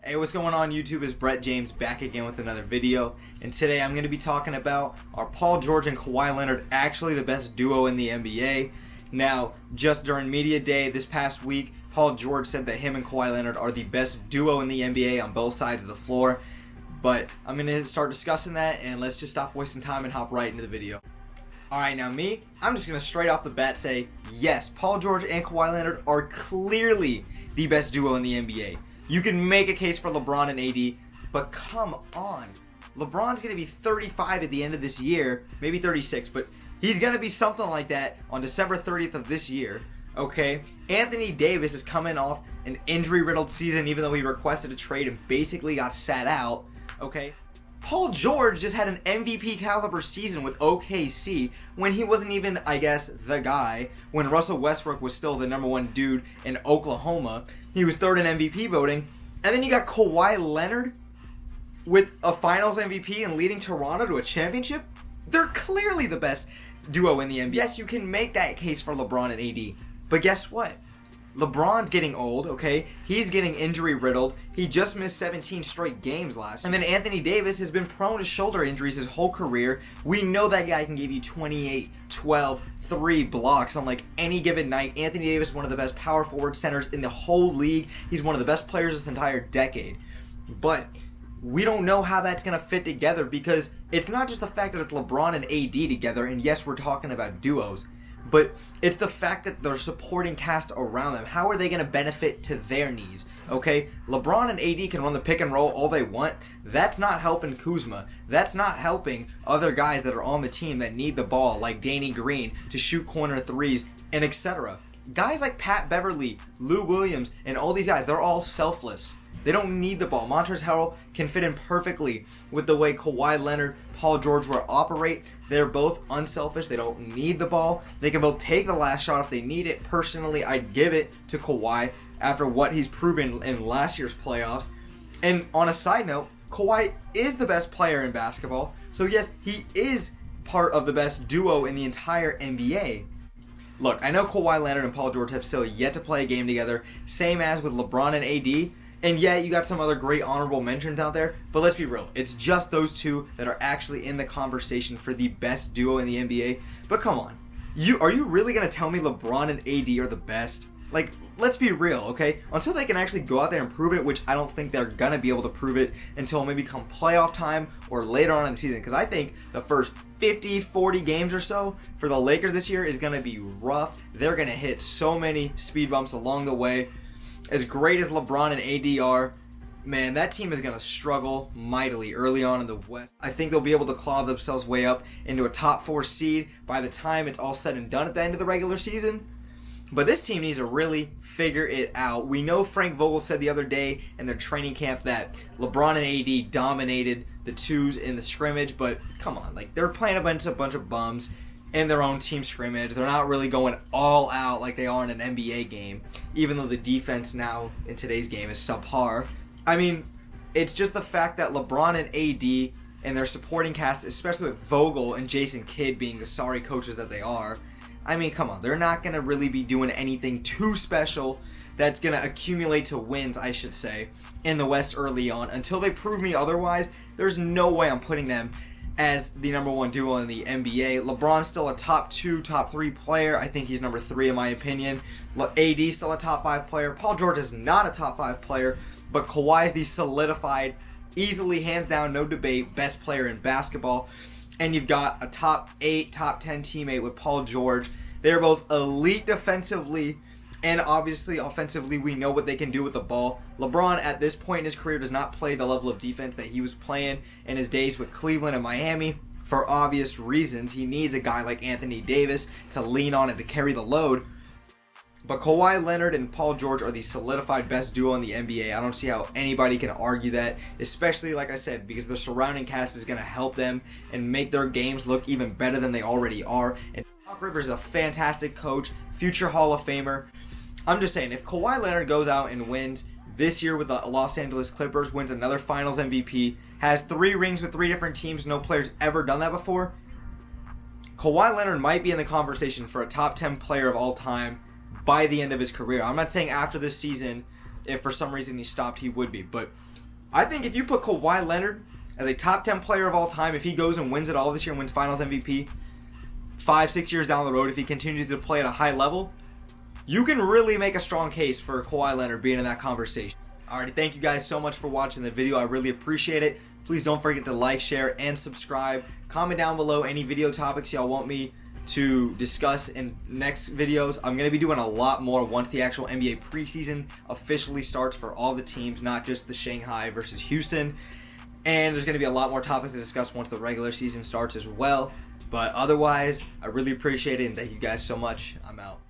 Hey, what's going on YouTube? It's Brett James back again with another video, and today I'm going to be talking about, are Paul George and Kawhi Leonard actually the best duo in the NBA? Now, just during media day this past week, Paul George said that him and Kawhi Leonard are the best duo in the NBA on both sides of the floor, but I'm going to start discussing that, and let's just stop wasting time and hop right into the video. Alright, now I'm just going to straight off the bat say, yes, Paul George and Kawhi Leonard are clearly the best duo in the NBA. You can make a case for LeBron and AD, but come on. LeBron's going to be 35 at the end of this year, maybe 36, but he's going to be something like that on December 30th of this year, okay? Anthony Davis is coming off an injury-riddled season, even though he requested a trade and basically got sat out, okay? Paul George just had an MVP caliber season with OKC when he wasn't even, I guess, the guy. When Russell Westbrook was still the number one dude in Oklahoma. He was third in MVP voting. And then you got Kawhi Leonard with a finals MVP and leading Toronto to a championship. They're clearly the best duo in the NBA. Yes, you can make that case for LeBron and AD. But guess what? LeBron's getting old, okay? He's getting injury riddled. He just missed 17 straight games last year. And then Anthony Davis has been prone to shoulder injuries his whole career. We know that guy can give you 28, 12, 3 blocks on like any given night. Anthony Davis is one of the best power forward centers in the whole league. He's one of the best players this entire decade. But we don't know how that's going to fit together because it's not just the fact that it's LeBron and AD together, and yes, we're talking about duos. But it's the fact that they're supporting cast around them. How are they going to benefit to their needs? Okay, LeBron and AD can run the pick and roll all they want. That's not helping Kuzma. That's not helping other guys that are on the team that need the ball, like Danny Green, to shoot corner threes, and etc. Guys like Pat Beverly, Lou Williams, and all these guys, they're all selfless. They don't need the ball. Montrezl Harrell can fit in perfectly with the way Kawhi Leonard, Paul George will operate. They're both unselfish. They don't need the ball. They can both take the last shot if they need it. Personally, I'd give it to Kawhi after what he's proven in last year's playoffs. And on a side note, Kawhi is the best player in basketball. So yes, he is part of the best duo in the entire NBA. Look, I know Kawhi Leonard and Paul George have still yet to play a game together, same as with LeBron and AD. And yeah, you got some other great honorable mentions out there, but let's be real. It's just those two that are actually in the conversation for the best duo in the NBA. But come on, are you really going to tell me LeBron and AD are the best? Like, let's be real, okay? Until they can actually go out there and prove it, which I don't think they're going to be able to prove it until maybe come playoff time or later on in the season. Because I think the first 50, 40 games or so for the Lakers this year is going to be rough. They're going to hit so many speed bumps along the way. As great as LeBron and AD are, man, that team is going to struggle mightily early on in the West. I think they'll be able to claw themselves way up into a top 4 seed by the time it's all said and done at the end of the regular season. But this team needs to really figure it out. We know Frank Vogel said the other day in their training camp that LeBron and AD dominated the twos in the scrimmage, but come on, like they're playing a bunch of bums in their own team scrimmage. They're not really going all out like they are in an NBA game, even though the defense now in today's game is subpar. I mean, it's just the fact that LeBron and AD and their supporting cast, especially with Vogel and Jason Kidd being the sorry coaches that they are, I mean, come on, they're not going to really be doing anything too special that's going to accumulate to wins, I should say, in the West early on. Until they prove me otherwise, there's no way I'm putting them as the number one duo in the NBA. LeBron's still a top 2, top 3 player. I think he's number 3 in my opinion. AD's still a top 5 player. Paul George is not a top 5 player, but Kawhi's the solidified, easily, hands down, no debate, best player in basketball. And you've got a top 8, top 10 teammate with Paul George. They're both elite defensively, and obviously offensively we know what they can do with the ball. LeBron at this point in his career does not play the level of defense that he was playing in his days with Cleveland and Miami for obvious reasons. He needs a guy like Anthony Davis to lean on and to carry the load. But Kawhi Leonard and Paul George are the solidified best duo in the NBA. I don't see how anybody can argue that, especially, like I said, because the surrounding cast is going to help them and make their games look even better than they already are. And Doc Rivers is a fantastic coach, future Hall of Famer. I'm just saying, if Kawhi Leonard goes out and wins this year with the Los Angeles Clippers, wins another Finals MVP, has 3 rings with 3 different teams, no player's ever done that before, Kawhi Leonard might be in the conversation for a top 10 player of all time by the end of his career. I'm not saying after this season if for some reason he stopped, he would be. But I think if you put Kawhi Leonard as a top 10 player of all time, if he goes and wins it all this year and wins Finals MVP, 5-6 years down the road, if he continues to play at a high level, you can really make a strong case for Kawhi Leonard being in that conversation. Alrighty, thank you guys so much for watching the video. I really appreciate it. Please don't forget to like, share, and subscribe. Comment down below any video topics y'all want me to discuss in next videos. I'm going to be doing a lot more once the actual NBA preseason officially starts for all the teams, not just the Shanghai versus Houston. And there's going to be a lot more topics to discuss once the regular season starts as well. But otherwise, I really appreciate it and thank you guys so much. I'm out.